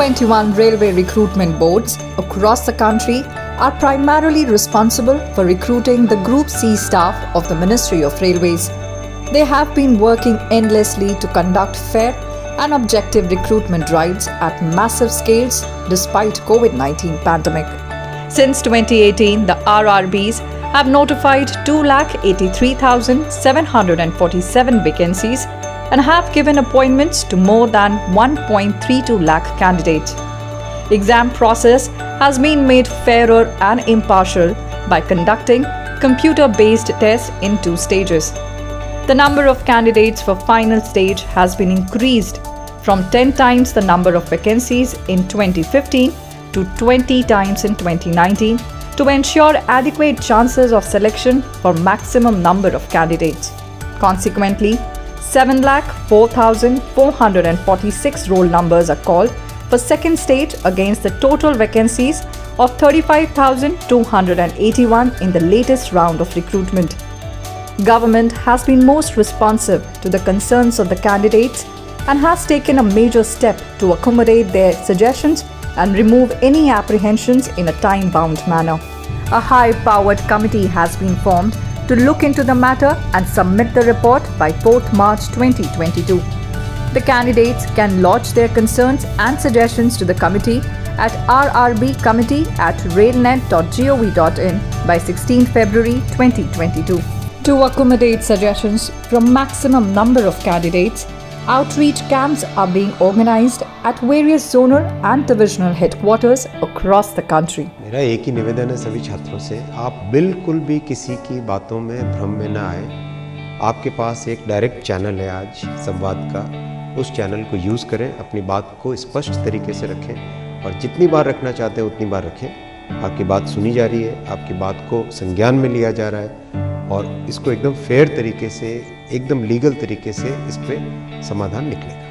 21 railway recruitment boards across the country are primarily responsible for recruiting the Group C staff of the Ministry of Railways. They have been working endlessly to conduct fair and objective recruitment drives at massive scales despite COVID-19 pandemic. Since 2018, the RRBs have notified 2,83,747 vacancies and have given appointments to more than 1.32 lakh candidates. Exam process has been made fairer and impartial by conducting computer-based tests in 2 stages. The number of candidates for final stage has been increased from 10 times the number of vacancies in 2015 to 20 times in 2019 to ensure adequate chances of selection for maximum number of candidates. Consequently, 7,04,446 roll numbers are called for second stage against the total vacancies of 35,281 in the latest round of recruitment. Government has been most responsive to the concerns of the candidates and has taken a major step to accommodate their suggestions and remove any apprehensions in a time-bound manner. A high-powered committee has been formed to look into the matter and submit the report by 4th March 2022. The candidates can lodge their concerns and suggestions to the committee at rrbcommittee@railnet.gov.in by 16 February 2022. To accommodate suggestions from maximum number of candidates, outreach camps are being organized at various zonal and divisional headquarters across the country. मेरा एक ही निवेदन है सभी छात्रों से, आप बिल्कुल भी किसी की बातों में भ्रम में ना आए। आपके पास एक डायरेक्ट चैनल है आज संवाद का, उस चैनल को यूज़ करें, अपनी बात को स्पष्ट तरीके से रखें और जितनी बार रखना चाहते हैं उतनी बार रखें। आपकी बात सुनी जा रही है, आपकी बात को संज्ञान में लिया जा रहा है और इसको एकदम फेयर तरीके से, एकदम लीगल तरीके से इस पे समाधान निकलेगा।